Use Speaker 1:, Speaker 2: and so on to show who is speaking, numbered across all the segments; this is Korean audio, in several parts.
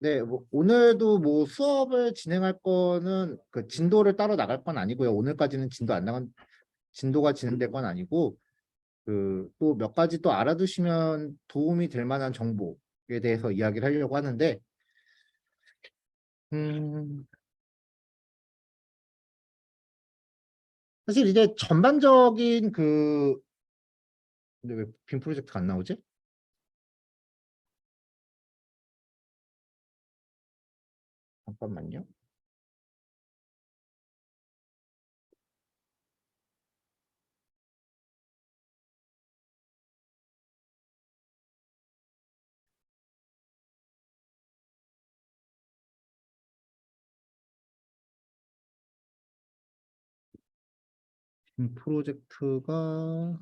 Speaker 1: 네, 뭐 오늘도 뭐 수업을 진행할 거는 그 진도를 따로 나갈 건 아니고요. 오늘까지는 진도가 진행될 건 아니고 그 또 몇 가지 또 알아두시면 도움이 될 만한 정보에 대해서 이야기를 하려고 하는데 음, 사실 이제 전반적인 근데 왜 빔 프로젝트가 안 나오지? 잠깐만요. 빔 프로젝트가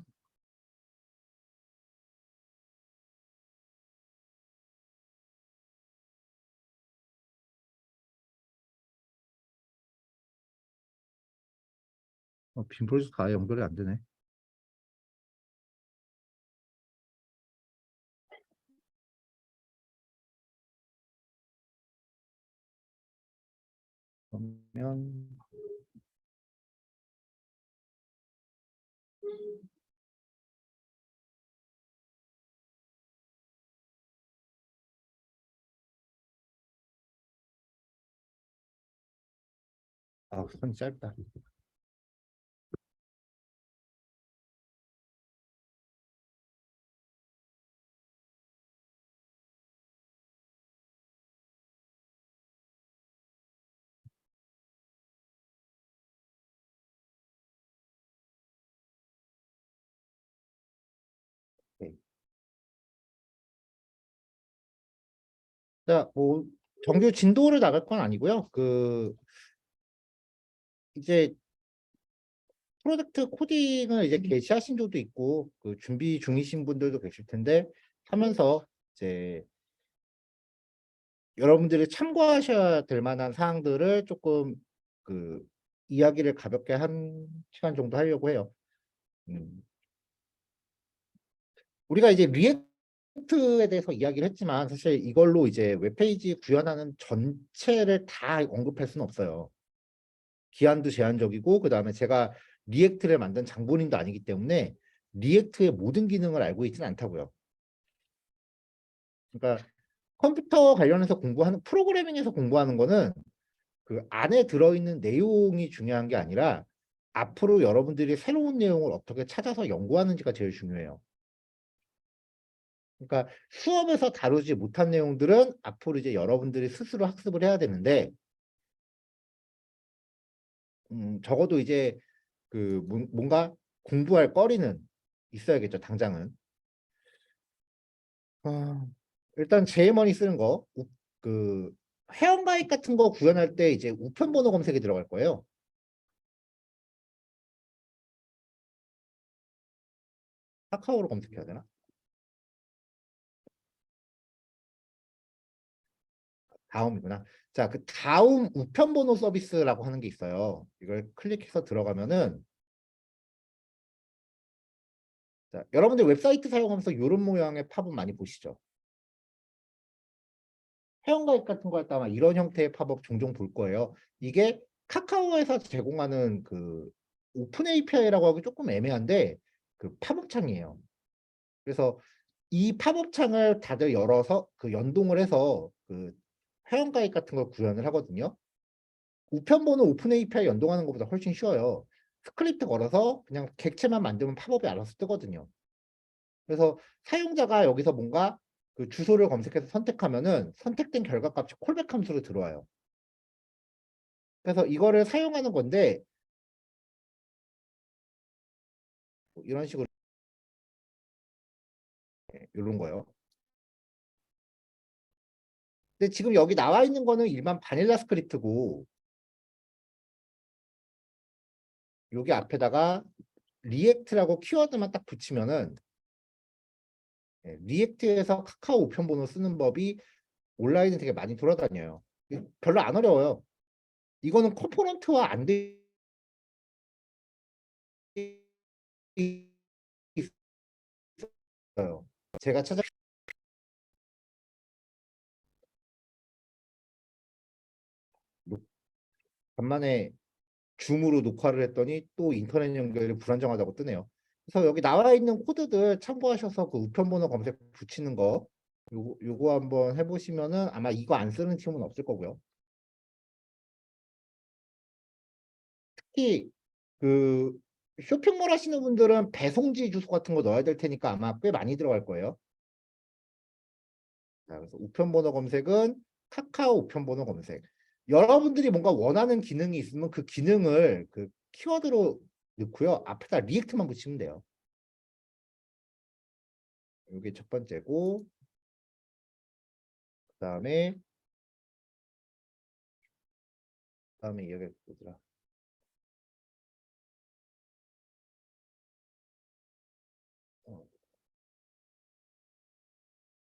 Speaker 1: 빔 프로젝트가 아예 연결이 안 되네. 그러면 손이 짧다. 네. 자, 뭐 정규 진도를 나갈 건 아니고요. 이제 프로젝트 코딩을 이제 개시하신 분도 있고 준비 중이신 분들도 계실 텐데 하면서 이제 여러분들이 참고하셔야 될 만한 사항들을 조금 그 이야기를 가볍게 한 시간 정도 하려고 해요. 음. 우리가 이제 리액트에 대해서 이야기를 했지만 사실 이걸로 이제 웹페이지 구현하는 전체를 다 언급할 수는 없어요. 기한도 제한적이고 그다음에 제가 리액트를 만든 장본인도 아니기 때문에 리액트의 모든 기능을 알고 있지는 않다고요. 그러니까 컴퓨터 관련해서 공부하는 프로그래밍에서 공부하는 거는 그 안에 들어있는 내용이 중요한 게 아니라 앞으로 여러분들이 새로운 내용을 어떻게 찾아서 연구하는지가 제일 중요해요. 그러니까 수업에서 다루지 못한 내용들은 앞으로 이제 여러분들이 스스로 학습을 해야 되는데 적어도 이제 뭔가 공부할 거리는 있어야겠죠, 당장은. 아, 일단 제일 많이 쓰는 거, 그 회원가입 같은 거 구현할 때 이제 우편번호 검색이 들어갈 거예요. 카카오로 검색해야 되나? 다음이구나. 자, 그 다음 우편번호 서비스라고 하는 게 있어요. 이걸 클릭해서 들어가면은 자, 여러분들 웹사이트 사용하면서 이런 모양의 팝업 많이 보시죠? 회원가입 같은 거 할 때 아마 이런 형태의 팝업 종종 볼 거예요. 이게 카카오에서 제공하는 그 오픈 API라고 하기 조금 애매한데 그 팝업 창이에요. 그래서 이 팝업 창을 다들 열어서 그 연동을 해서 그 회원가입 같은 걸 구현을 하거든요. 우편번호 오픈 API 연동하는 것보다 훨씬 쉬워요. 스크립트 걸어서 그냥 객체만 만들면 팝업이 알아서 뜨거든요. 그래서 사용자가 여기서 뭔가 그 주소를 검색해서 선택하면은 선택된 결과값이 콜백 함수로 들어와요. 그래서 이거를 사용하는 건데 뭐 이런 식으로 이런 거요. 근데 지금 여기 나와 있는 거는 일반 바닐라 스크립트고 여기 앞에다가 리액트라고 키워드만 딱 붙이면은 리액트에서 카카오 우편번호 쓰는 법이 온라인에 되게 많이 돌아다녀요. 별로 안 어려워요. 이거는 컴포넌트화 안 돼 있어요. 제가 찾아 간만에 줌으로 녹화를 했더니 또 인터넷 연결이 불안정하다고 뜨네요. 그래서 여기 나와 있는 코드들 참고하셔서 그 우편번호 검색 붙이는 거 요거 한번 해보시면은 아마 이거 안 쓰는 팀은 없을 거고요. 특히 그 쇼핑몰 하시는 분들은 배송지 주소 같은 거 넣어야 될 테니까 아마 꽤 많이 들어갈 거예요. 자, 그래서 우편번호 검색은 카카오 우편번호 검색. 여러분들이 뭔가 원하는 기능이 있으면 그 기능을 그 키워드로 넣고요. 앞에다 리액트만 붙이면 돼요. 이게 첫 번째고, 그다음에 여기 뭐더라? 어,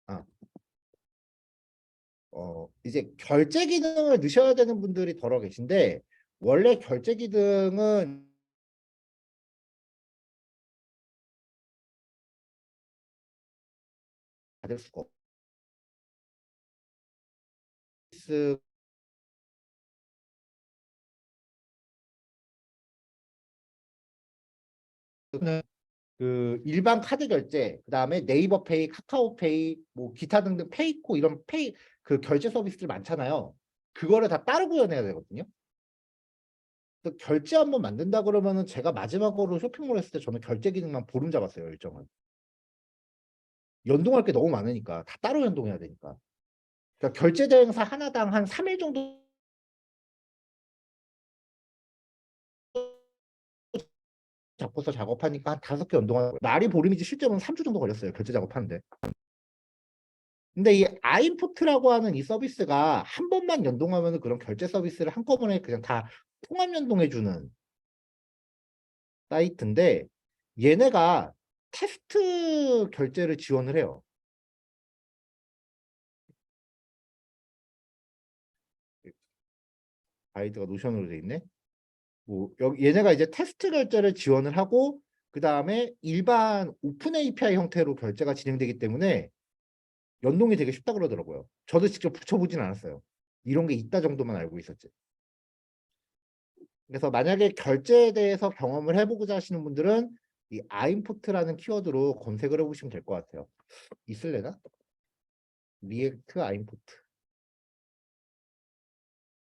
Speaker 1: 아, 이제 결제 기능을 넣으셔야 되는 분들이 더러 계신데 원래 결제 기능은 받을 수가 없어요. 그 일반 카드 결제, 그다음에 네이버 페이, 카카오페이, 뭐 기타 등등 페이코 이런 페이 그 결제 서비스들 많잖아요. 그거를 다 따로 구현해야 되거든요. 그래서 결제 한번 만든다 그러면은 제가 마지막으로 쇼핑몰 했을 때 저는 결제 기능만 보름 잡았어요, 일정은. 연동할 게 너무 많으니까 다 따로 연동해야 되니까. 그러니까 결제 대행사 하나당 한 3일 정도 잡고서 작업하니까 한 5개 연동하고 날이 보름이지 실제로는 3주 정도 걸렸어요, 결제 작업하는데. 근데 이 아임포트라고 하는 이 서비스가 한 번만 연동하면 그런 결제 서비스를 한꺼번에 그냥 다 통합 연동해주는 사이트인데 얘네가 테스트 결제를 지원을 해요. 가이드가 노션으로 돼 있네. 뭐 여기 얘네가 이제 테스트 결제를 지원을 하고 그 다음에 일반 오픈 API 형태로 결제가 진행되기 때문에 연동이 되게 쉽다 그러더라고요. 저도 직접 붙여보진 않았어요. 이런 게 있다 정도만 알고 있었지. 그래서 만약에 결제에 대해서 경험을 해보고자 하시는 분들은 이 아임포트라는 키워드로 검색을 해보시면 될 것 같아요. 있을래나? 리액트 아임포트.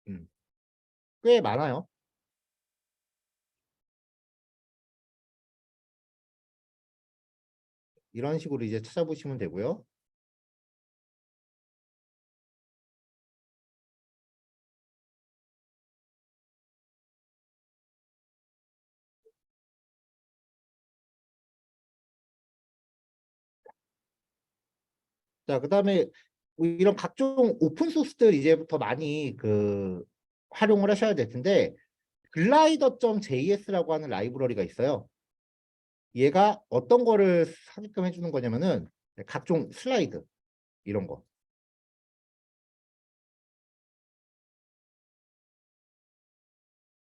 Speaker 1: 음, 꽤 많아요. 이런 식으로 이제 찾아보시면 되고요. 자, 그다음에 뭐 이런 각종 오픈 소스들 이제부터 많이 그 활용을 하셔야 될 텐데 글라이더.js라고 하는 라이브러리가 있어요. 얘가 어떤 거를 하게끔 해주는 거냐면은 각종 슬라이드 이런 거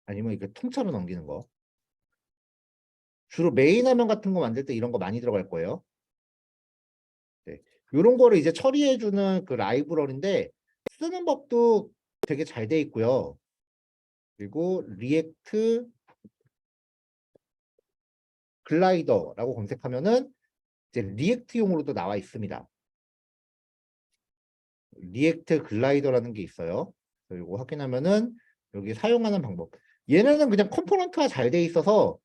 Speaker 1: 아니면 이렇게 통째로 넘기는 거 주로 메인 화면 같은 거 만들 때 이런 거 많이 들어갈 거예요. 네. 이런 거를 이제 처리해주는 그 라이브러리인데 쓰는 법도 되게 잘 돼 있고요. 그리고 리액트 글라이더라고 검색하면은 이제 리액트용으로도 나와 있습니다. 리액트 글라이더라는 게 있어요. 그리고 확인하면은 여기 사용하는 방법. 얘네는 그냥 컴포넌트가 잘 돼 있어서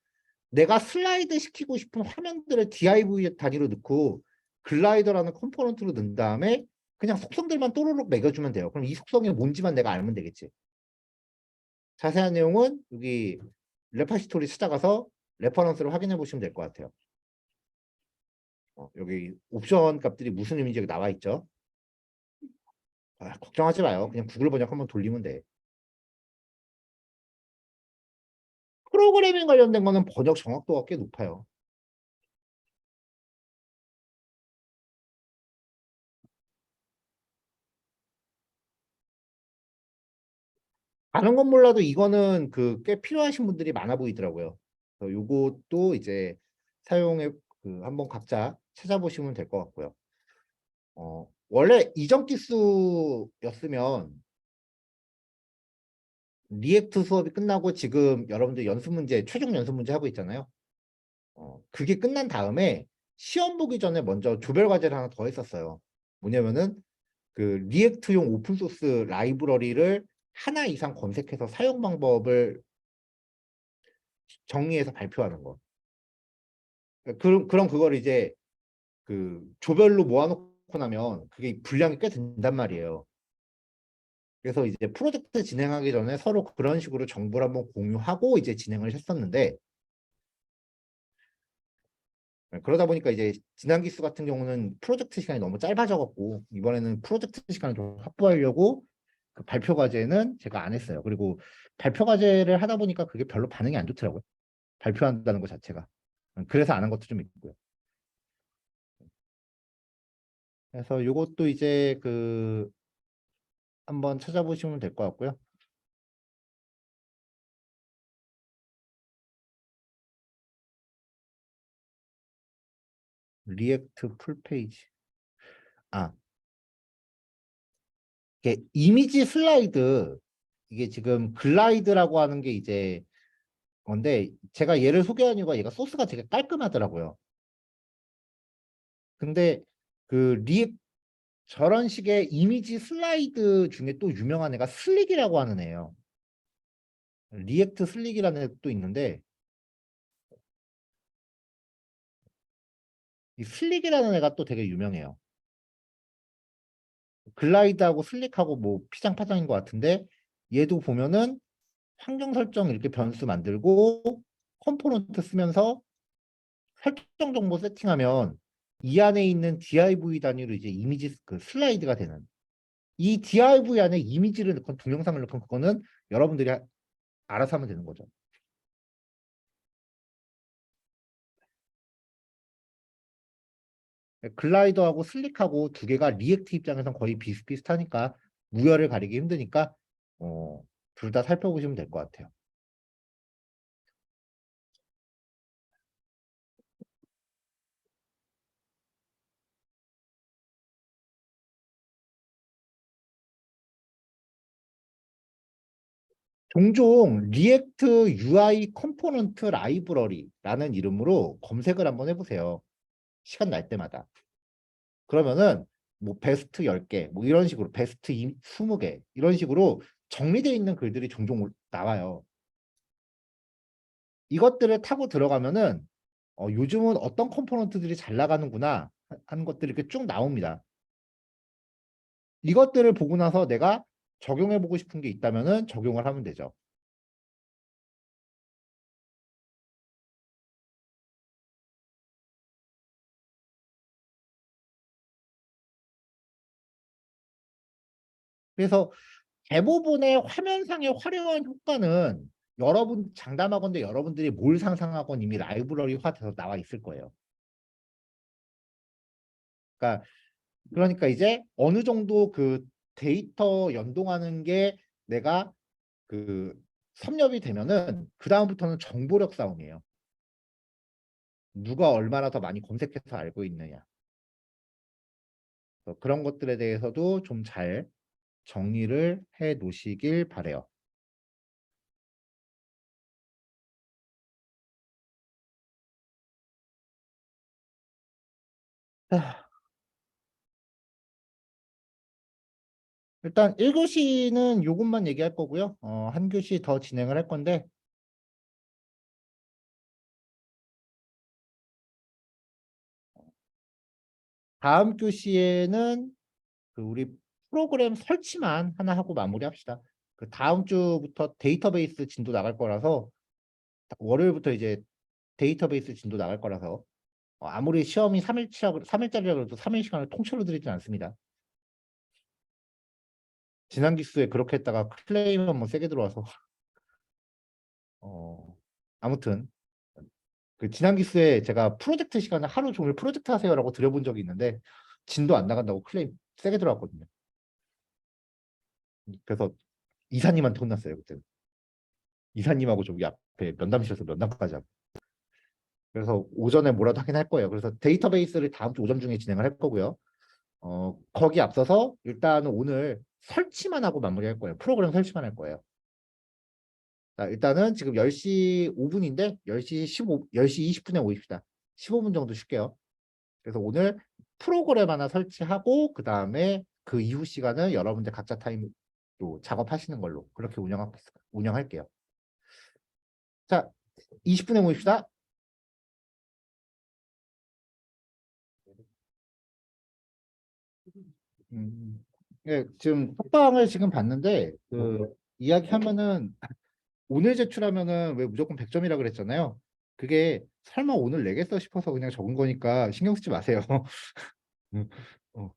Speaker 1: 내가 슬라이드 시키고 싶은 화면들을 div 단위로 넣고 글라이더라는 컴포넌트로 넣은 다음에 그냥 속성들만 또르륵 매겨주면 돼요. 그럼 이 속성이 뭔지만 내가 알면 되겠지. 자세한 내용은 여기 레파시토리 찾아가서 레퍼런스를 확인해 보시면 될 것 같아요. 여기 옵션 값들이 무슨 의미인지 여기 나와 있죠. 걱정하지 마요. 그냥 구글 번역 한번 돌리면 돼. 프로그래밍 관련된 거는 번역 정확도가 꽤 높아요. 다른 건 몰라도 이거는 그 꽤 필요하신 분들이 많아 보이더라고요. 그래서 요것도 이제 사용해 그 한번 각자 찾아보시면 될 것 같고요. 원래 이전 기수였으면 리액트 수업이 끝나고 지금 여러분들 연습 문제, 최종 연습 문제 하고 있잖아요. 그게 끝난 다음에 시험 보기 전에 먼저 조별 과제를 하나 더 했었어요. 뭐냐면은 그 리액트용 오픈소스 라이브러리를 하나 이상 검색해서 사용 방법을 정리해서 발표하는 거. 그럼 그걸 이제 그 조별로 모아놓고 나면 그게 분량이 꽤 된단 말이에요. 그래서 이제 프로젝트 진행하기 전에 서로 그런 식으로 정보를 한번 공유하고 이제 진행을 했었는데, 그러다 보니까 이제 지난 기수 같은 경우는 프로젝트 시간이 너무 짧아져갖고 이번에는 프로젝트 시간을 좀 확보하려고 그 발표 과제는 제가 안 했어요. 그리고 발표 과제를 하다 보니까 그게 별로 반응이 안 좋더라고요. 발표한다는 것 자체가. 그래서 안 한 것도 좀 있고요. 그래서 요것도 이제 그 한번 찾아보시면 될 것 같고요. 리액트 풀페이지. 아, 이게 이미지 슬라이드, 이게 지금 글라이드라고 하는 게 이제 건데, 제가 얘를 소개한 이유가 얘가 소스가 되게 깔끔하더라고요. 근데 그 저런 식의 이미지 슬라이드 중에 또 유명한 애가 슬릭이라고 하는 애예요. 리액트 슬릭이라는 애도 있는데, 이 슬릭이라는 애가 또 되게 유명해요. 글라이드하고 슬릭하고 뭐 피장파장인 것 같은데, 얘도 보면은 환경 설정 이렇게 변수 만들고 컴포넌트 쓰면서 설정 정보 세팅하면 이 안에 있는 div 단위로 이제 이미지 그 슬라이드가 되는, 이 div 안에 이미지를 넣건 동영상을 넣건 그거는 여러분들이 알아서 하면 되는 거죠. 글라이더하고 슬릭하고 두 개가 리액트 입장에선 거의 비슷비슷하니까 우열을 가리기 힘드니까 둘 다 살펴보시면 될 것 같아요. 종종 리액트 UI 컴포넌트 라이브러리라는 이름으로 검색을 한번 해보세요. 시간 날 때마다. 그러면은 뭐 베스트 10개, 뭐 이런 식으로 베스트 20개 이런 식으로 정리되어 있는 글들이 종종 나와요. 이것들을 타고 들어가면은 요즘은 어떤 컴포넌트들이 잘 나가는구나 하는 것들이 이렇게 쭉 나옵니다. 이것들을 보고 나서 내가 적용해보고 싶은 게 있다면은 적용을 하면 되죠. 그래서 대부분의 화면상의 화려한 효과는 여러분 장담하건대 여러분들이 뭘 상상하건 이미 라이브러리화 돼서 나와 있을 거예요. 그러니까 이제 어느 정도 그 데이터 연동하는 게 내가 그 섭렵이 되면은 그 다음부터는 정보력 싸움이에요. 누가 얼마나 더 많이 검색해서 알고 있느냐. 그런 것들에 대해서도 좀 잘 정리를 해 놓으시길 바래요. 아, 일단 1교시는 요것만 얘기할 거고요. 한 교시 더 진행을 할 건데, 다음 교시에는 그 우리 프로그램 설치만 하나 하고 마무리합시다. 그 다음 주부터 데이터베이스 진도 나갈 거라서, 월요일부터 이제 데이터베이스 진도 나갈 거라서, 아무리 시험이 3일짜리라 그래도 3일 시간을 통째로 드리진 않습니다. 지난 기수에 그렇게 했다가 클레임 한번 세게 들어와서 아무튼 그 지난 기수에 제가 프로젝트 시간에 하루 종일 프로젝트 하세요라고 드려본 적이 있는데 진도 안 나간다고 클레임 세게 들어왔거든요. 그래서 이사님한테 혼났어요 그때. 이사님하고 저기 앞에 면담실에서 면담까지 하고. 그래서 오전에 뭐라도 하긴 할 거예요. 그래서 데이터베이스를 다음 주 오전 중에 진행을 할 거고요. 거기 앞서서 일단은 오늘 설치만 하고 마무리할 거예요. 프로그램 설치만 할 거예요. 자, 일단은 지금 10시 5분인데 10시 10시 20분에 오십시다. 15분 정도 쉴게요. 그래서 오늘 프로그램 하나 설치하고 그 다음에 그 이후 시간은 여러분들 각자 타임 또 작업하시는 걸로 그렇게 운영할게요. 자, 20분에 모입시다. 예, 지금 톡방을 지금 봤는데 그 이야기하면은 오늘 제출하면은 왜 무조건 100점이라 그랬잖아요. 그게 설마 오늘 내겠어 싶어서 그냥 적은 거니까 신경 쓰지 마세요. 음, 어,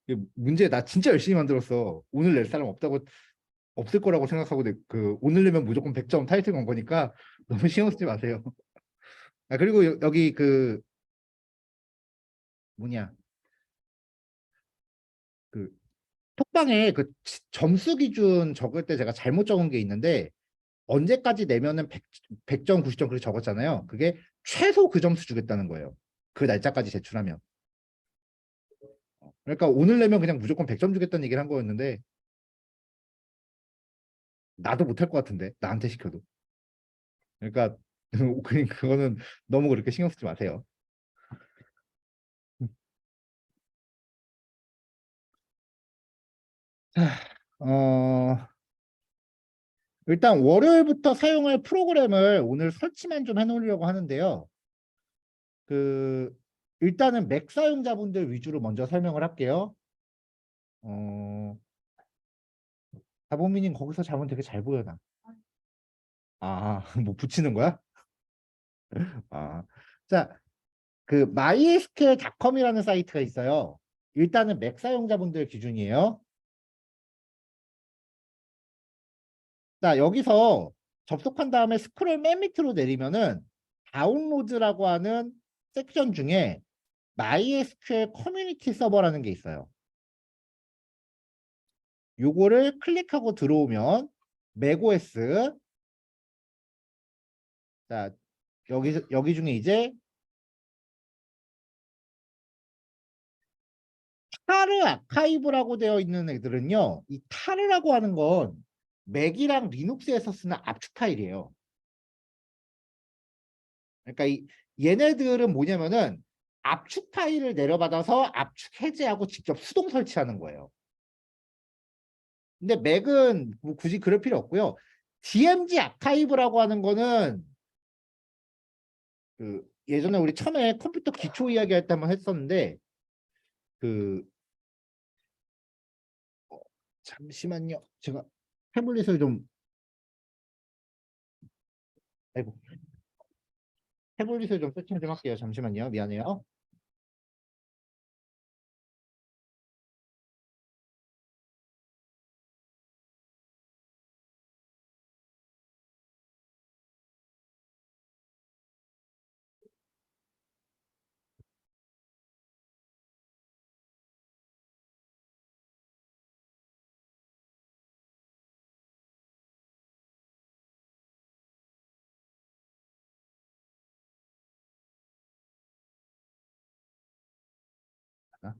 Speaker 1: 이게 문제 나 진짜 열심히 만들었어. 오늘 낼 사람 없을 거라고 생각하고 그 오늘 내면 무조건 100점 타이틀 건 거니까 너무 신경 쓰지 마세요. 아 그리고 여기 그 뭐냐 그 톡방에 그 점수 기준 적을 때 제가 잘못 적은 게 있는데 언제까지 내면은 100점, 90점 그렇게 적었잖아요. 그게 최소 그 점수 주겠다는 거예요. 그 날짜까지 제출하면. 그러니까 오늘 내면 그냥 무조건 100점 주겠다는 얘기를 한 거였는데 나도 못할 것 같은데 나한테 시켜도. 그러니까 그거는 너무 그렇게 신경 쓰지 마세요. 자, 일단 월요일부터 사용할 프로그램을 오늘 설치만 좀 해놓으려고 하는데요. 그 일단은 맥 사용자분들 위주로 먼저 설명을 할게요. 어, 다보미님 거기서 자면 되게 잘 보여 나. 아, 뭐 붙이는 거야? 아, 자, 그 MySQL.com이라는 사이트가 있어요. 일단은 맥 사용자분들 기준이에요. 자, 여기서 접속한 다음에 스크롤 맨 밑으로 내리면은 다운로드라고 하는 섹션 중에 MySQL 커뮤니티 서버라는 게 있어요. 요거를 클릭하고 들어오면 맥OS 자, 여기 중에 이제 타르 아카이브라고 되어 있는 애들은요. 이 타르라고 하는 건 맥이랑 리눅스에서 쓰는 압축 파일이에요. 그러니까 얘네들은 뭐냐면은 압축 파일을 내려받아서 압축 해제하고 직접 수동 설치하는 거예요. 근데 맥은 뭐 굳이 그럴 필요 없고요. DMG 아카이브라고 하는 거는 그 예전에 우리 처음에 컴퓨터 기초 이야기 할 때 한번 했었는데 그 잠시만요. 제가 태블릿을 좀 아이고 태블릿을 좀 세팅 좀 할게요. 잠시만요. 미안해요. 아,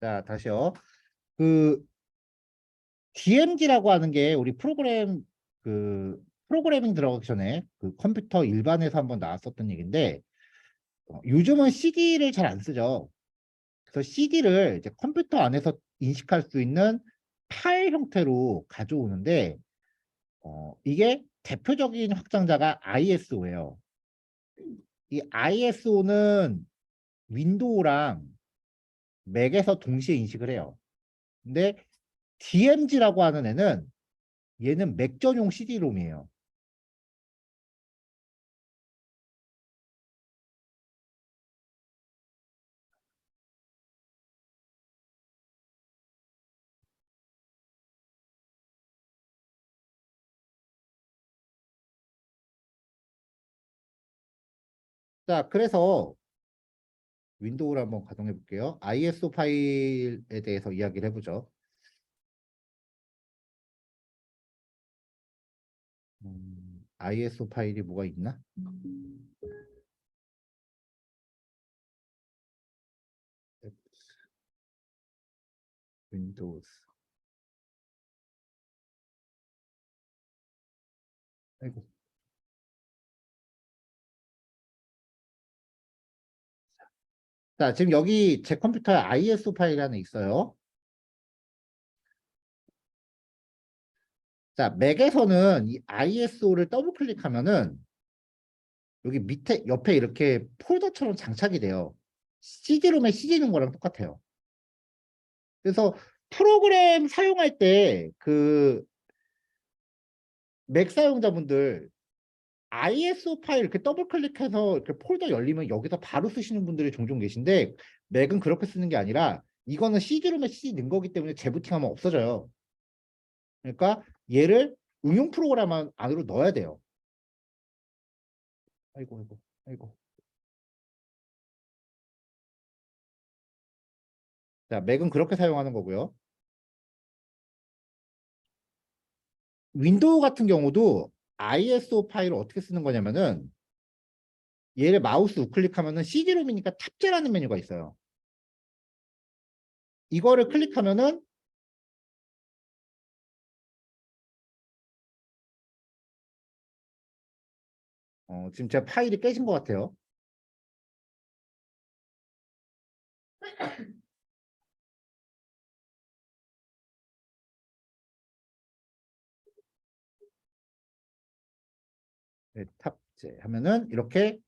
Speaker 1: 자, 다시요. 그 DMG라고 하는 게 우리 그 프로그래밍 들어가기 전에 그 컴퓨터 일반에서 한번 나왔었던 얘기인데 요즘은 CD를 잘 안 쓰죠. 그래서 CD를 이제 컴퓨터 안에서 인식할 수 있는 파일 형태로 가져오는데 이게 대표적인 확장자가 ISO예요. 이 ISO는 윈도우랑 맥에서 동시에 인식을 해요. 근데 DMG라고 하는 애는 얘는 맥 전용 CD-롬이에요. 자, 그래서 윈도우를 한번 가동해 볼게요. ISO 파일에 대해서 이야기를 해보죠. ISO 파일이 뭐가 있나? 윈도우. 아이고. 자, 지금 여기 제 컴퓨터에 ISO 파일이 하나 있어요. 자, 맥에서는 이 ISO를 더블 클릭하면은 여기 밑에 옆에 이렇게 폴더처럼 장착이 돼요. CD롬에 씌지는 거랑 똑같아요. 그래서 프로그램 사용할 때 그 맥 사용자분들 ISO 파일 이렇게 더블 클릭해서 이렇게 폴더 열리면 여기서 바로 쓰시는 분들이 종종 계신데 맥은 그렇게 쓰는 게 아니라 이거는 CD롬에 CD 넣은 거기 때문에 재부팅하면 없어져요. 그러니까 얘를 응용 프로그램 안으로 넣어야 돼요. 아이고 아이고 아이고. 자, 맥은 그렇게 사용하는 거고요. 윈도우 같은 경우도 ISO 파일을 어떻게 쓰는 거냐면은 얘를 마우스 우클릭하면은 CD롬이니까 탑재라는 메뉴가 있어요. 이거를 클릭하면은 지금 제 파일이 깨진 것 같아요. 네, 탑재 하면은 이렇게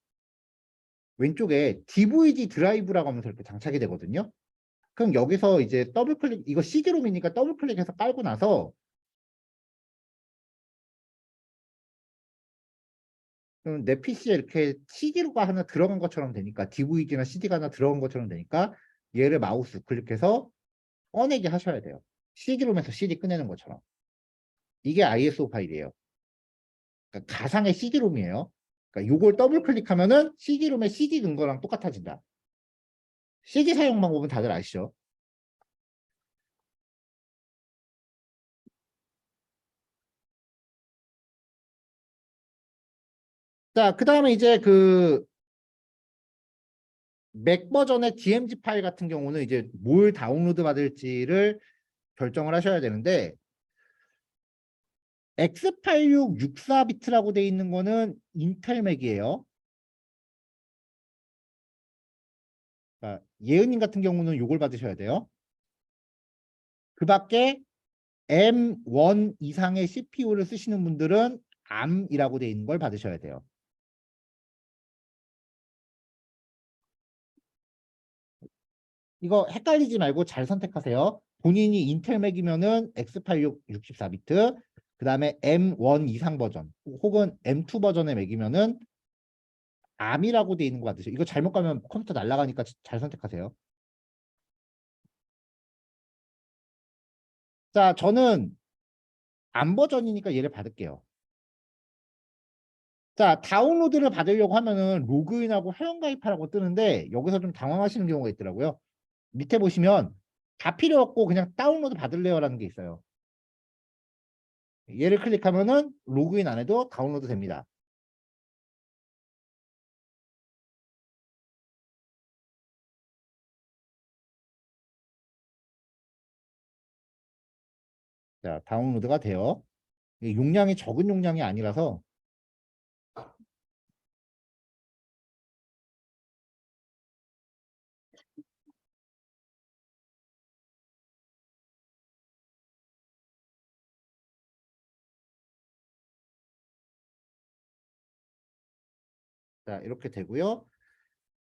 Speaker 1: 왼쪽에 DVD 드라이브라고 하면서 이렇게 장착이 되거든요. 그럼 여기서 이제 더블 클릭, 이거 CD롬이니까 더블 클릭해서 깔고 나서 그럼 내 PC에 이렇게 CD로가 하나 들어간 것처럼 되니까 DVD나 CD가 하나 들어간 것처럼 되니까 얘를 마우스 우클릭해서 꺼내기 하셔야 돼요. CD롬에서 CD 꺼내는 것처럼. 이게 ISO 파일이에요. 그러니까 가상의 CD롬이에요. 그러니까 요걸 더블 클릭하면은 CD롬에 CD 넣은 거랑 똑같아진다. CD 사용 방법은 다들 아시죠? 자, 그 다음에 이제 그 맥 버전의 DMG 파일 같은 경우는 이제 뭘 다운로드 받을지를 결정을 하셔야 되는데 X86 64비트라고 돼 있는 거는 인텔 맥이에요. 그러니까 예은님 같은 경우는 요걸 받으셔야 돼요. 그 밖에 M1 이상의 CPU를 쓰시는 분들은 ARM이라고 돼 있는 걸 받으셔야 돼요. 이거 헷갈리지 말고 잘 선택하세요. 본인이 인텔 맥이면은 X86 64비트, 그 다음에 M1 이상 버전, 혹은 M2 버전의 맥이면은 암이라고 돼 있는 거 같으세요. 이거 잘못 가면 컴퓨터 날아가니까 잘 선택하세요. 자, 저는 암 버전이니까 얘를 받을게요. 자, 다운로드를 받으려고 하면은 로그인하고 회원가입하라고 뜨는데 여기서 좀 당황하시는 경우가 있더라고요. 밑에 보시면 다 필요 없고 그냥 다운로드 받을래요라는 게 있어요. 얘를 클릭하면은 로그인 안 해도 다운로드 됩니다. 자, 다운로드가 돼요. 이게 용량이 적은 용량이 아니라서 자, 이렇게 되고요.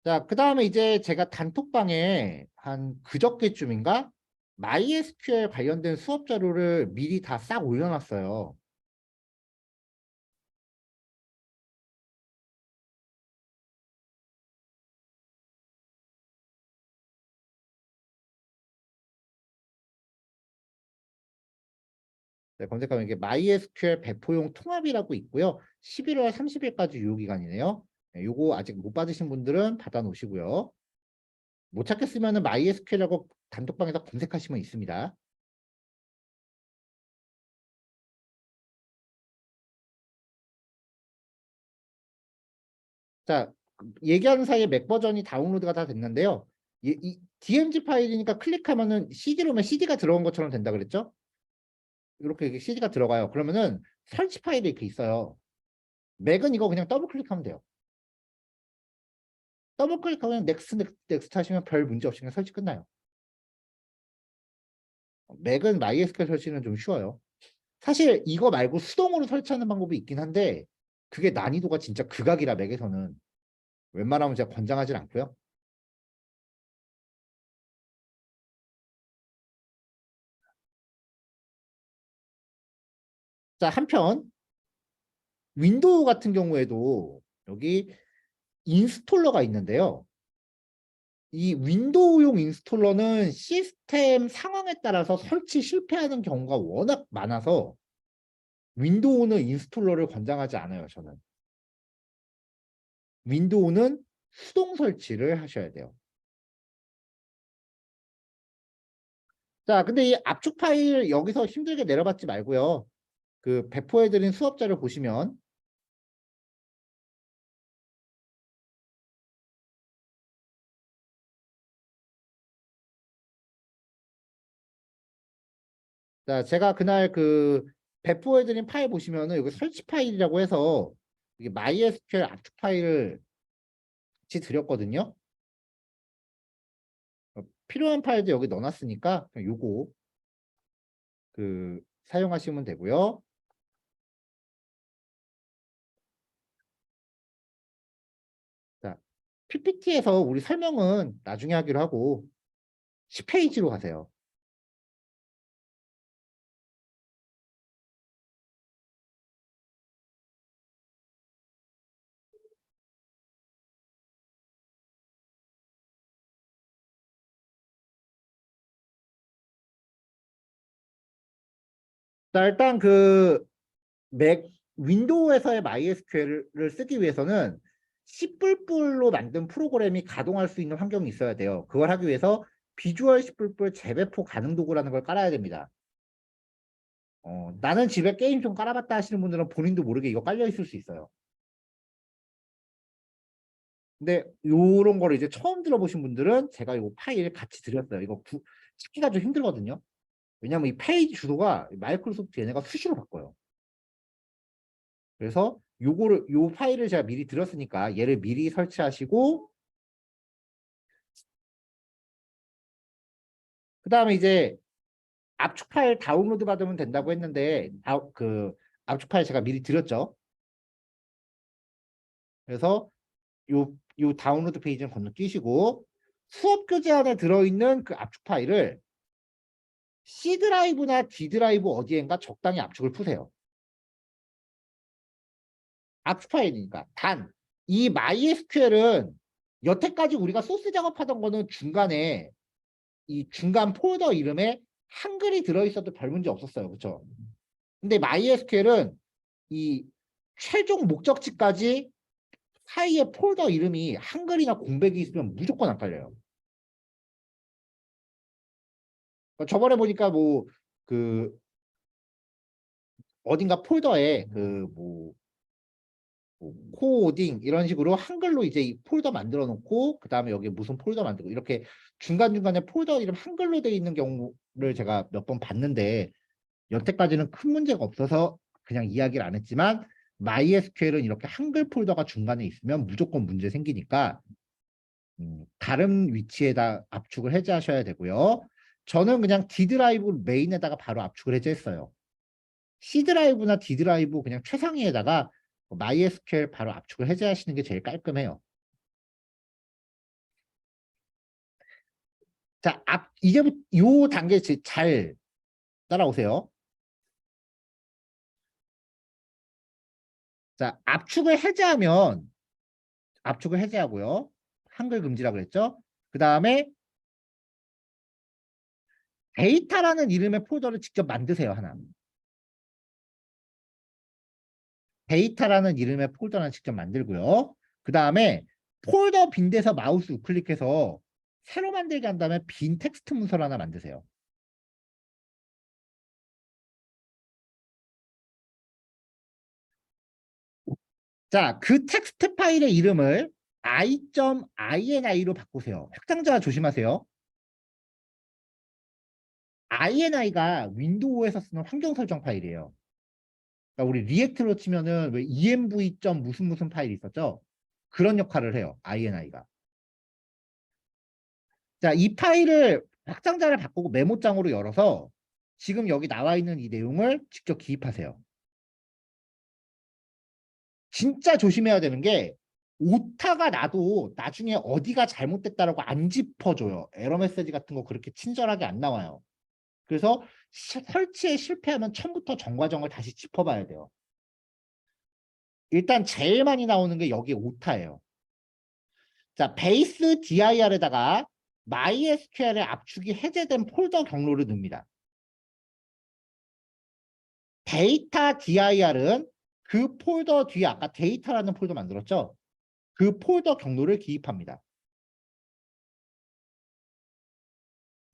Speaker 1: 자, 그 다음에 이제 제가 단톡방에 한 그저께쯤인가 MySQL 관련된 수업 자료를 미리 다 싹 올려놨어요. 네, 검색하면 이게 MySQL 배포용 통합이라고 있고요. 11월 30일까지 유효기간이네요. 네, 요거 아직 못 받으신 분들은 받아 놓으시고요. 못 찾겠으면은 MySQL이라고 단톡방에서 검색하시면 있습니다. 자, 얘기하는 사이에 맥 버전이 다운로드가 다 됐는데요. 이 DMG 파일이니까 클릭하면은 CD로면 CD가 들어온 것처럼 된다 그랬죠? 이렇게 CD가 들어가요. 그러면은 설치 파일이 이렇게 있어요. 맥은 이거 그냥 더블 클릭하면 돼요. 더블 클릭하면 넥스트 하시면 별 문제 없이 그냥 설치 끝나요. 맥은 MySQL 설치는 좀 쉬워요. 사실 이거 말고 수동으로 설치하는 방법이 있긴 한데 그게 난이도가 진짜 극악이라 맥에서는 웬만하면 제가 권장하진 않고요. 자, 한편 윈도우 같은 경우에도 여기 인스톨러가 있는데요. 이 윈도우용 인스톨러는 시스템 상황에 따라서 설치 실패하는 경우가 워낙 많아서 윈도우는 인스톨러를 권장하지 않아요, 저는. 윈도우는 수동 설치를 하셔야 돼요. 자, 근데 이 압축 파일 여기서 힘들게 내려받지 말고요. 그 배포해드린 수업자를 보시면 자, 제가 그날 그 배포해드린 파일 보시면은 여기 설치 파일이라고 해서 이게 MySQL 압축 파일을 같이 드렸거든요. 필요한 파일도 여기 넣어놨으니까 그냥 요거 그 사용하시면 되고요. 자, PPT에서 우리 설명은 나중에 하기로 하고 10페이지로 가세요. 자, 일단 그 맥 윈도우에서의 MySQL을 쓰기 위해서는 C++로 만든 프로그램이 가동할 수 있는 환경이 있어야 돼요. 그걸 하기 위해서 비주얼 C++ 재배포 가능 도구라는 걸 깔아야 됩니다. 나는 집에 게임 좀 깔아봤다 하시는 분들은 본인도 모르게 이거 깔려 있을 수 있어요. 근데 요런 거를 이제 처음 들어보신 분들은 제가 이 파일 같이 드렸어요. 이거 찾기가 좀 힘들거든요. 왜냐면 이 페이지 주소가 마이크로소프트 얘네가 수시로 바꿔요. 그래서 요 파일을 제가 미리 드렸으니까 얘를 미리 설치하시고 그 다음에 이제 압축 파일 다운로드 받으면 된다고 했는데 그 압축 파일 제가 미리 드렸죠. 그래서 요 다운로드 페이지는 건너뛰시고 수업 교재 안에 들어있는 그 압축 파일을 C 드라이브나 D 드라이브 어디엔가 적당히 압축을 푸세요. 압축 파일이니까. 단, 이 MySQL은 여태까지 우리가 소스 작업하던 거는 중간에 이 중간 폴더 이름에 한글이 들어있어도 별 문제 없었어요. 그렇죠? 근데 MySQL은 이 최종 목적지까지 사이에 폴더 이름이 한글이나 공백이 있으면 무조건 안 깔려요. 저번에 보니까 뭐 그 어딘가 폴더에 뭐 코딩 이런 식으로 한글로 이제 이 폴더 만들어 놓고 그 다음에 여기 무슨 폴더 만들고 이렇게 중간중간에 폴더 이름 한글로 되어 있는 경우를 제가 몇 번 봤는데 여태까지는 큰 문제가 없어서 그냥 이야기를 안 했지만 MySQL은 이렇게 한글 폴더가 중간에 있으면 무조건 문제 생기니까 다른 위치에다 압축을 해제하셔야 되고요. 저는 그냥 D 드라이브 메인에다가 바로 압축을 해제했어요. C 드라이브나 D 드라이브 그냥 최상위에다가 MySQL 바로 압축을 해제하시는 게 제일 깔끔해요. 자, 이제부터 요 단계 잘 따라오세요. 자, 압축을 해제하고요. 한글 금지라고 그랬죠? 그 다음에 데이터라는 이름의 폴더를 직접 만드세요, 하나. 데이터라는 이름의 폴더를 직접 만들고요. 그 다음에 폴더 빈 데서 마우스 우클릭해서 새로 만들게 한 다음에 빈 텍스트 문서를 하나 만드세요. 자, 그 텍스트 파일의 이름을 i.ini로 바꾸세요. 확장자 조심하세요. INI가 윈도우에서 쓰는 환경 설정 파일이에요. 그러니까 우리 리액트로 치면은 왜 env. 무슨 무슨 파일 있었죠? 그런 역할을 해요. INI가. 자, 이 파일을 확장자를 바꾸고 메모장으로 열어서 지금 여기 나와 있는 이 내용을 직접 기입하세요. 진짜 조심해야 되는 게 오타가 나도 나중에 어디가 잘못됐다라고 안 짚어줘요. 에러 메시지 같은 거 그렇게 친절하게 안 나와요. 그래서 설치에 실패하면 처음부터 정과정을 다시 짚어봐야 돼요. 일단 제일 많이 나오는 게 여기 오타예요. 자, 베이스 dir에다가 MySQL의 압축이 해제된 폴더 경로를 넣습니다. 데이터 dir은 그 폴더 뒤에 아까 데이터라는 폴더 만들었죠? 그 폴더 경로를 기입합니다.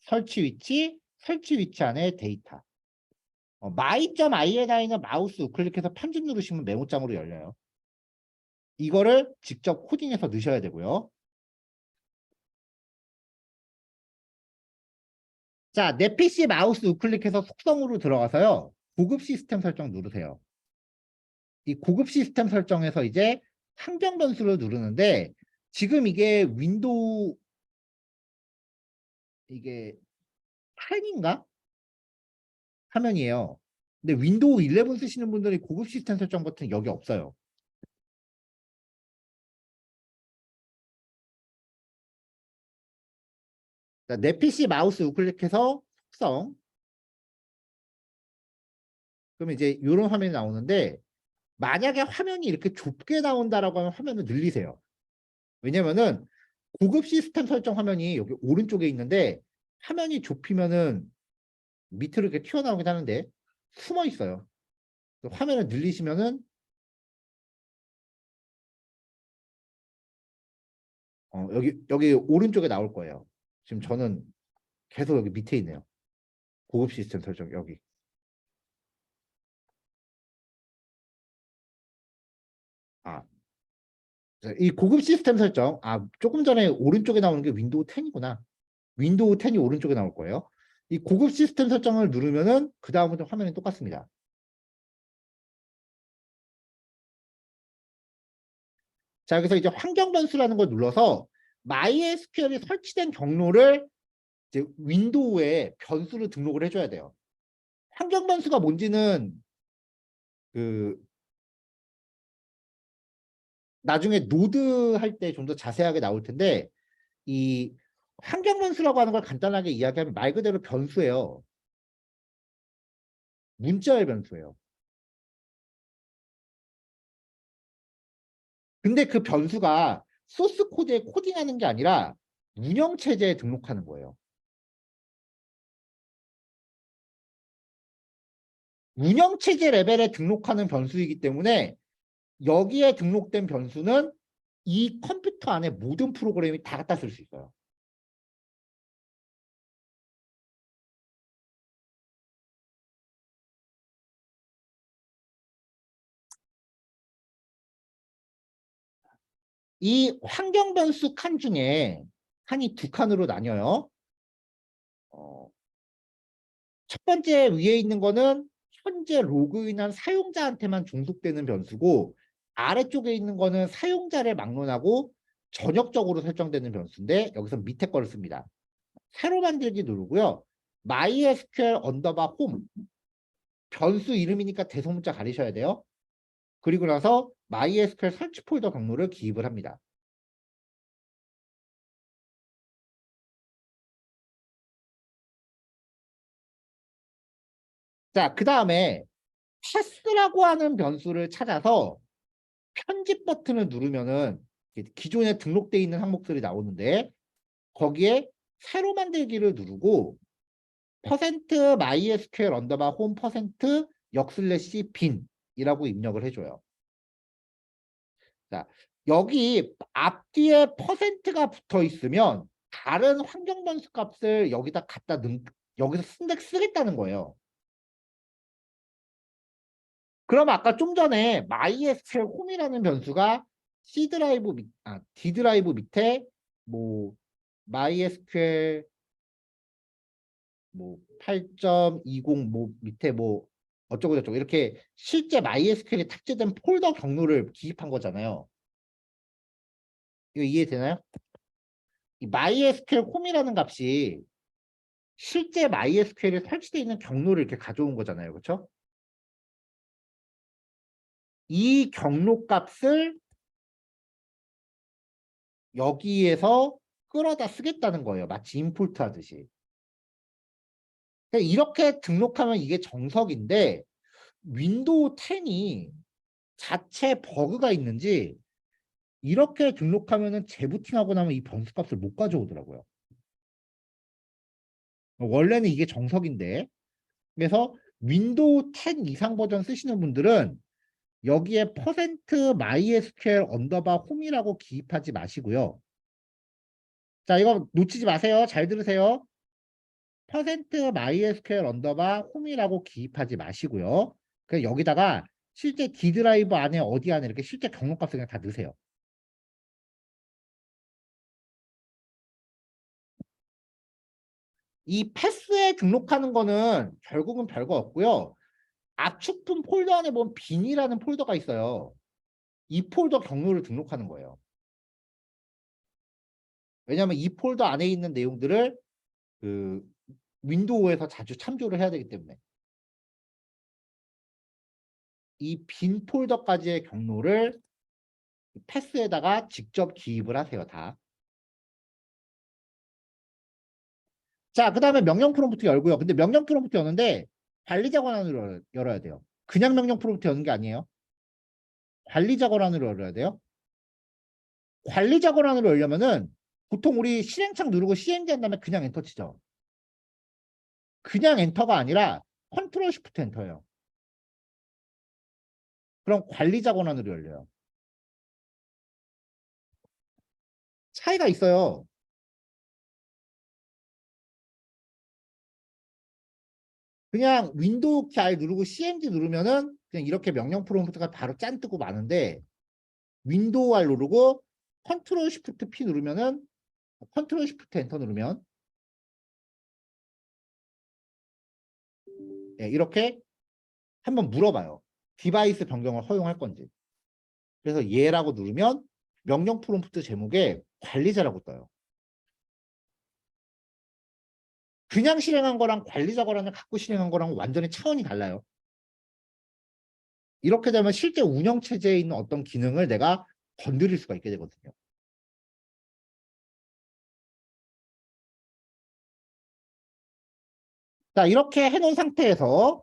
Speaker 1: 설치 위치 안에 데이터. my.ini는 마우스 우클릭해서 편집 누르시면 메모장으로 열려요. 이거를 직접 코딩해서 넣으셔야 되고요. 자, 내 PC 마우스 우클릭해서 속성으로 들어가서요. 고급 시스템 설정 누르세요. 이 고급 시스템 설정에서 이제 환경 변수를 누르는데 지금 이게 윈도우 이게 10인가? 화면이에요. 근데 윈도우 11 쓰시는 분들이 고급 시스템 설정 버튼 여기 없어요. 자, 내 PC 마우스 우클릭해서 속성. 그럼 이제 이런 화면이 나오는데 만약에 화면이 이렇게 좁게 나온다라고 하면 화면을 늘리세요. 왜냐면은 고급 시스템 설정 화면이 여기 오른쪽에 있는데 화면이 좁히면은 밑으로 이렇게 튀어나오긴 하는데 숨어 있어요. 화면을 늘리시면은 여기 오른쪽에 나올 거예요. 지금 저는 계속 여기 밑에 있네요. 고급 시스템 설정 여기. 아, 이 고급 시스템 설정. 조금 전에 오른쪽에 나오는 게 윈도우 10이구나. 윈도우 10이 오른쪽에 나올 거예요. 이 고급 시스템 설정을 누르면은 그 다음부터 화면이 똑같습니다. 자, 여기서 이제 환경 변수라는 걸 눌러서 MySQL이 설치된 경로를 이제 윈도우에 변수로 등록을 해줘야 돼요. 환경 변수가 뭔지는 그 나중에 노드 할 때 좀 더 자세하게 나올 텐데 이 환경 변수라고 하는 걸 간단하게 이야기하면 말 그대로 변수예요. 문자의 변수예요. 근데 그 변수가 소스 코드에 코딩하는 게 아니라 운영 체제에 등록하는 거예요. 운영 체제 레벨에 등록하는 변수이기 때문에 여기에 등록된 변수는 이 컴퓨터 안에 모든 프로그램이 다 갖다 쓸 수 있어요. 이 환경 변수 칸 중에 칸이 두 칸으로 나뉘어요. 어, 첫 번째 위에 있는 거는 현재 로그인한 사용자한테만 종속되는 변수고 아래쪽에 있는 거는 사용자를 막론하고 전역적으로 설정되는 변수인데 여기서 밑에 거를 씁니다. 새로 만들기 누르고요. MySQL 언더바 홈 변수 이름이니까 대소문자 가리셔야 돼요. 그리고 나서 MySQL 설치 폴더 경로를 기입을 합니다. 자, 그 다음에 패스라고 하는 변수를 찾아서 편집 버튼을 누르면은 기존에 등록되어 있는 항목들이 나오는데 거기에 새로 만들기를 누르고 퍼센트 MySQL 언더바 홈 퍼센트 역슬래시 빈이라고 입력을 해줘요. 자, 여기 앞뒤에 퍼센트가 붙어 있으면 다른 환경 변수 값을 여기다 여기서 쓰겠다는 거예요. 그럼 아까 좀 전에 MySQL 홈이라는 변수가 D 드라이브 밑에 뭐 MySQL 뭐 8.20 뭐 밑에 뭐 어쩌고 저쩌고 이렇게 실제 MySQL에 탑재된 폴더 경로를 기입한 거잖아요. 이거 이해되나요? 이 MySQL 홈이라는 값이 실제 MySQL에 설치되어 있는 경로를 이렇게 가져온 거잖아요. 그렇죠? 이 경로 값을 여기에서 끌어다 쓰겠다는 거예요. 마치 임포트 하듯이. 그러니까 이렇게 등록하면 이게 정석인데 윈도우 10이 자체 버그가 있는지 이렇게 등록하면은 재부팅하고 나면 이 변수 값을 못 가져오더라고요. 원래는 이게 정석인데 그래서 윈도우 10 이상 버전 쓰시는 분들은 여기에 퍼센트 MySQL 언더바 홈이라고 기입하지 마시고요. 자, 이거 놓치지 마세요. 잘 들으세요. 퍼센트 MySQL 언더바 홈이라고 기입하지 마시고요. 그 여기다가 실제 D 드라이브 안에 어디 안에 이렇게 실제 경로값을 그냥 다 넣으세요. 이 패스에 등록하는 거는 결국은 별거 없고요. 압축품 폴더 안에 보면 빈이라는 폴더가 있어요. 이 폴더 경로를 등록하는 거예요. 왜냐하면 이 폴더 안에 있는 내용들을 그 윈도우에서 자주 참조를 해야 되기 때문에 이 빈 폴더까지의 경로를 패스에다가 직접 기입을 하세요. 다. 자, 그 다음에 명령 프롬프트 열고요. 근데 명령 프롬프트 여는데 관리자 권한으로 열어야 돼요. 그냥 명령 프롬프트 여는 게 아니에요. 관리자 권한으로 열어야 돼요. 관리자 권한으로 열려면은 보통 우리 실행창 누르고 CMD 한 다음에 그냥 엔터 치죠. 그냥 엔터가 아니라 컨트롤 시프트 엔터예요. 그럼 관리자 권한으로 열려요. 차이가 있어요. 그냥 윈도우 키 I 누르고 CMD 누르면은 그냥 이렇게 명령 프롬프트가 바로 짠 뜨고 마는데 윈도우 R 누르고 컨트롤 시프트 P 누르면은 컨트롤 시프트 엔터 누르면 네, 이렇게 한번 물어봐요. 디바이스 변경을 허용할 건지. 그래서 예라고 누르면 명령 프롬프트 제목에 관리자라고 떠요. 그냥 실행한 거랑 관리자 권한을 갖고 실행한 거랑 완전히 차원이 달라요. 이렇게 되면 실제 운영체제에 있는 어떤 기능을 내가 건드릴 수가 있게 되거든요. 자, 이렇게 해놓은 상태에서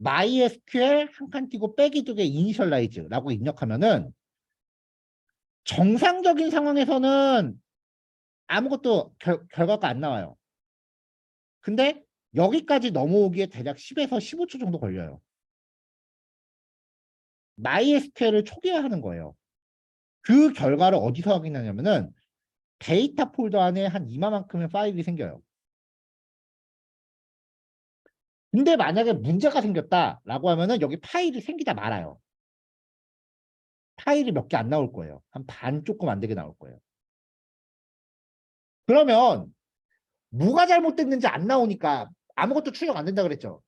Speaker 1: MySQL 한 칸 띄고 빼기 두개 이니셜라이즈라고 입력하면은 정상적인 상황에서는 아무것도 결과가 안 나와요. 근데 여기까지 넘어오기에 대략 10에서 15초 정도 걸려요. MySQL을 초기화하는 거예요. 그 결과를 어디서 확인하냐면은 데이터 폴더 안에 한 이만큼의 파일이 생겨요. 근데 만약에 문제가 생겼다라고 하면은 여기 파일이 생기다 말아요. 파일이 몇 개 안 나올 거예요. 한 반 조금 안 되게 나올 거예요. 그러면 뭐가 잘못됐는지 안 나오니까 아무것도 출력 안 된다 그랬죠.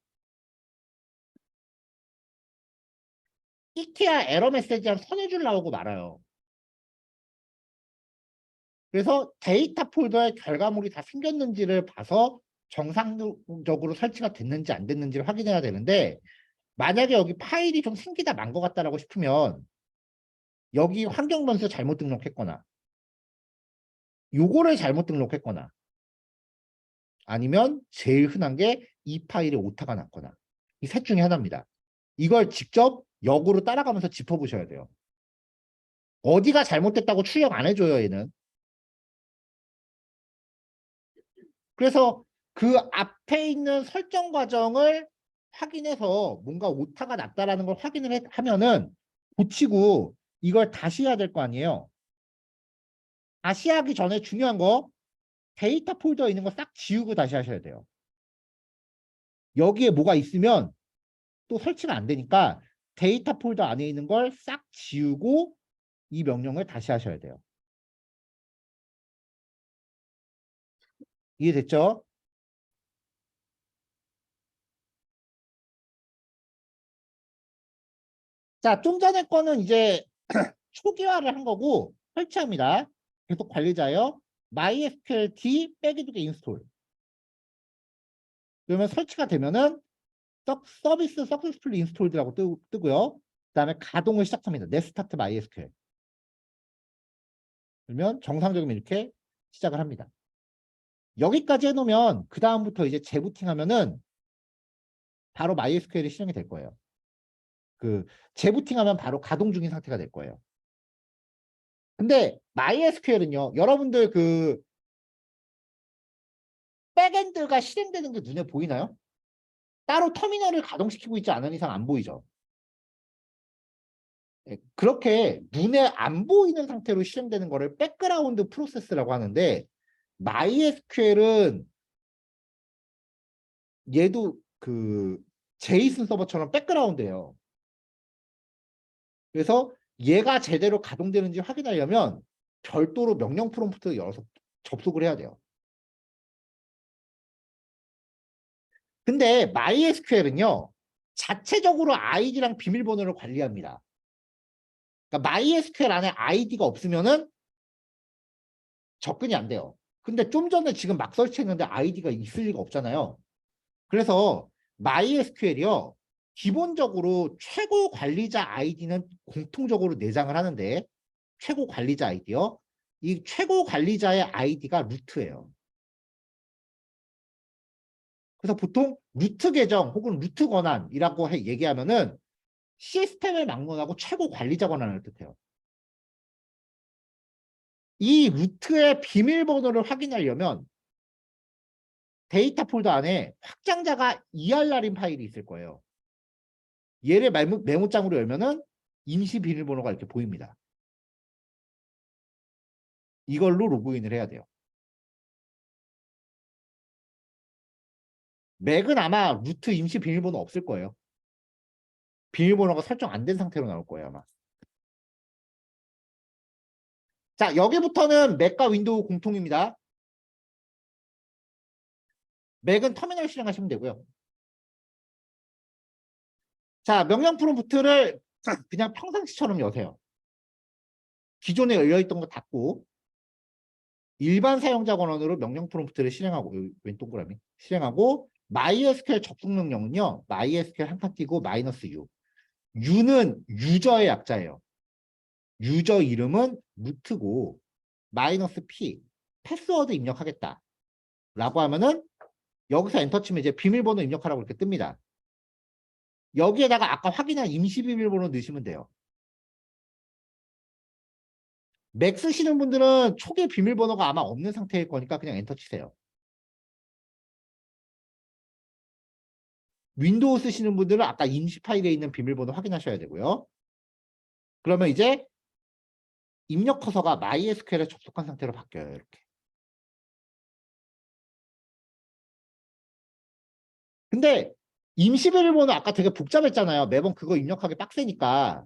Speaker 1: 이케아 에러 메시지 한 서너 줄 나오고 말아요. 그래서 데이터 폴더에 결과물이 다 생겼는지를 봐서 정상적으로 설치가 됐는지 안 됐는지를 확인해야 되는데 만약에 여기 파일이 좀 생기다 만 것 같다라고 싶으면 여기 환경 변수 잘못 등록했거나 요거를 잘못 등록했거나 아니면 제일 흔한 게 이 파일에 오타가 났거나 이 셋 중에 하나입니다. 이걸 직접 역으로 따라가면서 짚어보셔야 돼요. 어디가 잘못됐다고 출력 안 해줘요, 얘는. 그래서 그 앞에 있는 설정 과정을 확인해서 뭔가 오타가 났다라는 걸 하면은 고치고 이걸 다시 해야 될 거 아니에요. 다시 하기 전에 중요한 거 데이터 폴더에 있는 거 싹 지우고 다시 하셔야 돼요. 여기에 뭐가 있으면 또 설치가 안 되니까 데이터 폴더 안에 있는 걸 싹 지우고 이 명령을 다시 하셔야 돼요. 이해됐죠? 자, 좀 전에 거는 이제 초기화를 한 거고 설치합니다. 계속 관리자요. MySQL d 빼기두개 인스톨. 그러면 설치가 되면은 서비스 successfully installed 뜨고요. 그다음에 가동을 시작합니다. 네스타트 MySQL. 그러면 정상적으로 이렇게 시작을 합니다. 여기까지 해놓으면 그 다음부터 이제 재부팅하면은 바로 MySQL이 실행이 될 거예요. 그 재부팅하면 바로 가동 중인 상태가 될 거예요. 근데 MySQL은요, 여러분들 그 백엔드가 실행되는 게 눈에 보이나요? 따로 터미널을 가동시키고 있지 않은 이상 안 보이죠. 그렇게 눈에 안 보이는 상태로 실행되는 거를 백그라운드 프로세스라고 하는데 MySQL은 얘도 그 제이슨 서버처럼 백그라운드예요. 그래서 얘가 제대로 가동되는지 확인하려면 별도로 명령 프롬프트 열어서 접속을 해야 돼요. 근데 MySQL은요, 자체적으로 아이디랑 비밀번호를 관리합니다. 그러니까 MySQL 안에 아이디가 없으면은 접근이 안 돼요. 근데 좀 전에 지금 막 설치했는데 아이디가 있을 리가 없잖아요. 그래서 MySQL이요, 기본적으로 최고 관리자 아이디는 공통적으로 내장을 하는데 최고 관리자 아이디요. 이 최고 관리자의 아이디가 루트예요. 그래서 보통 루트 계정 혹은 루트 권한이라고 얘기하면은 시스템을 막론하고 최고 관리자 권한을 뜻해요. 이 루트의 비밀번호를 확인하려면 데이터 폴더 안에 확장자가 ERR인 파일이 있을 거예요. 얘를 메모장으로 열면은 임시 비밀번호가 이렇게 보입니다. 이걸로 로그인을 해야 돼요. 맥은 아마 루트 임시 비밀번호 없을 거예요. 비밀번호가 설정 안 된 상태로 나올 거예요, 아마. 자, 여기부터는 맥과 윈도우 공통입니다. 맥은 터미널 실행하시면 되고요. 자, 명령 프롬프트를 그냥 평상시처럼 여세요. 기존에 열려있던 거 닫고 일반 사용자 권한으로 명령 프롬프트를 실행하고, 왼 동그라미 실행하고, MySQL 접속 명령은요, MySQL 한 칸 띄고 -u. u는 유저의 약자예요. 유저 이름은 루트고 -p 패스워드 입력하겠다 라고 하면은 여기서 엔터 치면 이제 비밀번호 입력하라고 이렇게 뜹니다. 여기에다가 아까 확인한 임시 비밀번호 넣으시면 돼요. 맥 쓰시는 분들은 초기 비밀번호가 아마 없는 상태일 거니까 그냥 엔터 치세요. 윈도우 쓰시는 분들은 아까 임시 파일에 있는 비밀번호 확인하셔야 되고요. 그러면 이제 입력 커서가 MySQL에 접속한 상태로 바뀌어요. 이렇게. 근데 임시 비밀번호 아까 되게 복잡했잖아요. 매번 그거 입력하기 빡세니까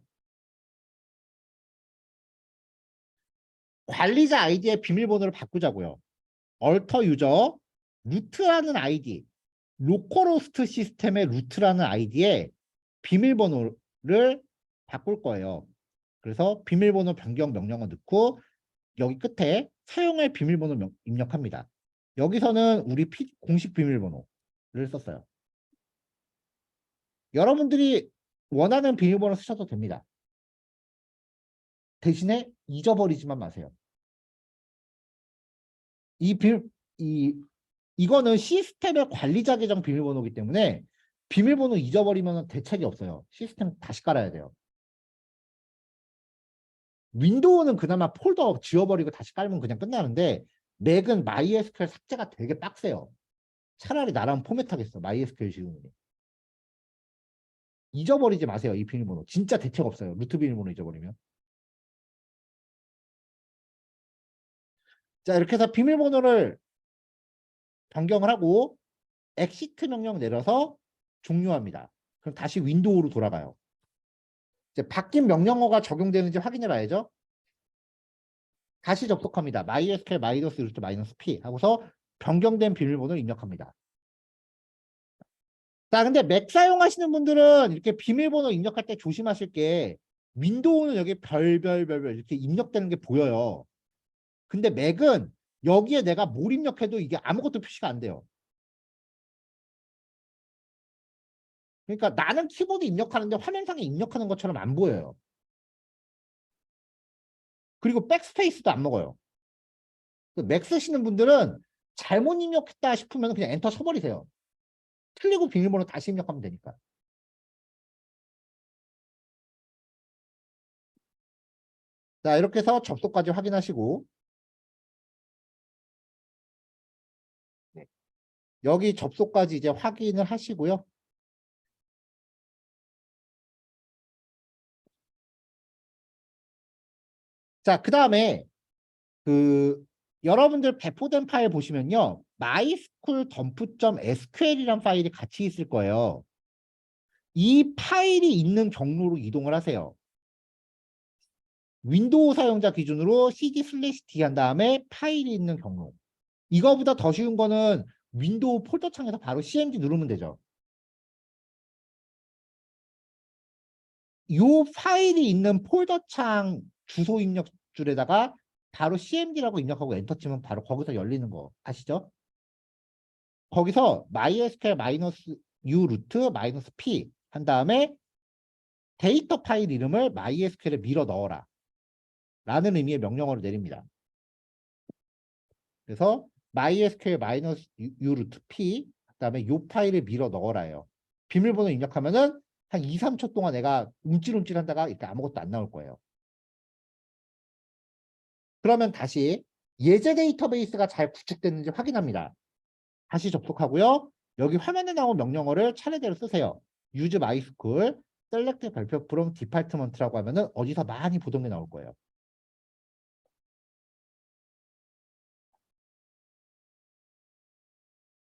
Speaker 1: 관리자 아이디의 비밀번호를 바꾸자고요. 얼터 유저 루트라는 아이디, 로컬호스트 시스템의 루트라는 아이디에 비밀번호를 바꿀 거예요. 그래서 비밀번호 변경 명령어 넣고 여기 끝에 사용할 비밀번호 입력합니다. 여기서는 우리 공식 비밀번호를 썼어요. 여러분들이 원하는 비밀번호 쓰셔도 됩니다. 대신에 잊어버리지만 마세요. 이 이거는 시스템의 관리자 계정 비밀번호이기 때문에 비밀번호 잊어버리면 대책이 없어요. 시스템 다시 깔아야 돼요. 윈도우는 그나마 폴더 지워버리고 다시 깔면 그냥 끝나는데 맥은 MySQL 삭제가 되게 빡세요. 차라리 나랑 포맷하겠어. MySQL 지우는 게. 잊어버리지 마세요. 이 비밀번호. 진짜 대책 없어요. 루트 비밀번호 잊어버리면. 자, 이렇게 해서 비밀번호를 변경을 하고 엑시트 명령 내려서 종료합니다. 그럼 다시 윈도우로 돌아가요. 이제 바뀐 명령어가 적용되는지 확인해 봐야죠. 다시 접속합니다. MySQL 마이너스 루트 마이너스 P 하고서 변경된 비밀번호를 입력합니다. 자, 근데 맥 사용하시는 분들은 이렇게 비밀번호 입력할 때 조심하실 게 윈도우는 여기 별별별별 이렇게 입력되는 게 보여요. 근데 맥은 여기에 내가 뭘 입력해도 이게 아무것도 표시가 안 돼요. 그러니까 나는 키보드 입력하는데 화면상에 입력하는 것처럼 안 보여요. 그리고 백스페이스도 안 먹어요. 맥 쓰시는 분들은 잘못 입력했다 싶으면 그냥 엔터 쳐버리세요. 틀리고 비밀번호 다시 입력하면 되니까. 자, 이렇게 해서 접속까지 확인하시고 네. 여기 접속까지 이제 확인을 하시고요. 자, 그 다음에 그 여러분들 배포된 파일 보시면요. mysql dump.sql이란 파일이 같이 있을 거예요. 이 파일이 있는 경로로 이동을 하세요. 윈도우 사용자 기준으로 cd/d 한 다음에 파일이 있는 경로. 이거보다 더 쉬운 거는 윈도우 폴더 창에서 바로 cmd 누르면 되죠. 이 파일이 있는 폴더 창 주소 입력 줄에다가 바로 cmd라고 입력하고 엔터 치면 바로 거기서 열리는 거 아시죠? 거기서 mysql -u 루트 -p 한 다음에 데이터 파일 이름을 mysql에 밀어 넣어라 라는 의미의 명령어를 내립니다. 그래서 mysql -u 루트 p 그다음에 요 파일을 밀어 넣어라요. 비밀번호 입력하면은 한 2, 3초 동안 내가 움찔움찔 한다가 이렇게 아무것도 안 나올 거예요. 그러면 다시 예제 데이터베이스가 잘 구축됐는지 확인합니다. 다시 접속하고요. 여기 화면에 나온 명령어를 차례대로 쓰세요. use mysql select 발표 from department라고 하면은 어디서 많이 보던 게 나올 거예요.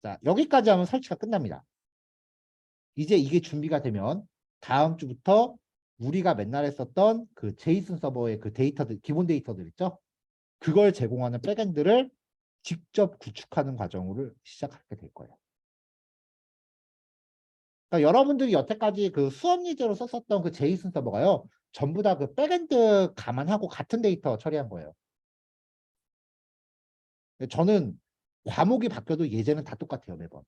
Speaker 1: 자, 여기까지 하면 설치가 끝납니다. 이제 이게 준비가 되면 다음 주부터 우리가 맨날 했었던 그 제이슨 서버의 그 데이터들, 기본 데이터들 있죠? 그걸 제공하는 백엔드를 직접 구축하는 과정을 시작하게 될 거예요. 그러니까 여러분들이 여태까지 그 수업 예제로 썼었던 그 제이슨 서버가요. 전부 다 그 백엔드 감안하고 같은 데이터 처리한 거예요. 저는 과목이 바뀌어도 예제는 다 똑같아요, 매번.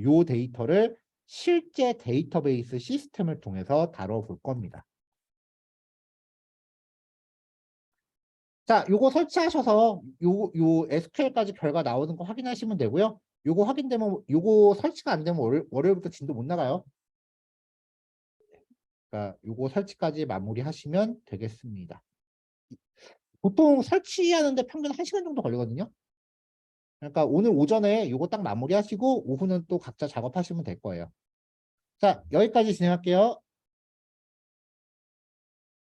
Speaker 1: 요 데이터를 실제 데이터베이스 시스템을 통해서 다뤄볼 겁니다. 자, 요거 설치하셔서 요 SQL까지 결과 나오는 거 확인하시면 되고요. 요거 확인되면 요거 설치가 안 되면 월요일부터 진도 못 나가요. 그러니까 요거 설치까지 마무리하시면 되겠습니다. 보통 설치하는데 평균 1시간 정도 걸리거든요. 그러니까 오늘 오전에 요거 딱 마무리하시고 오후는 또 각자 작업하시면 될 거예요. 자, 여기까지 진행할게요.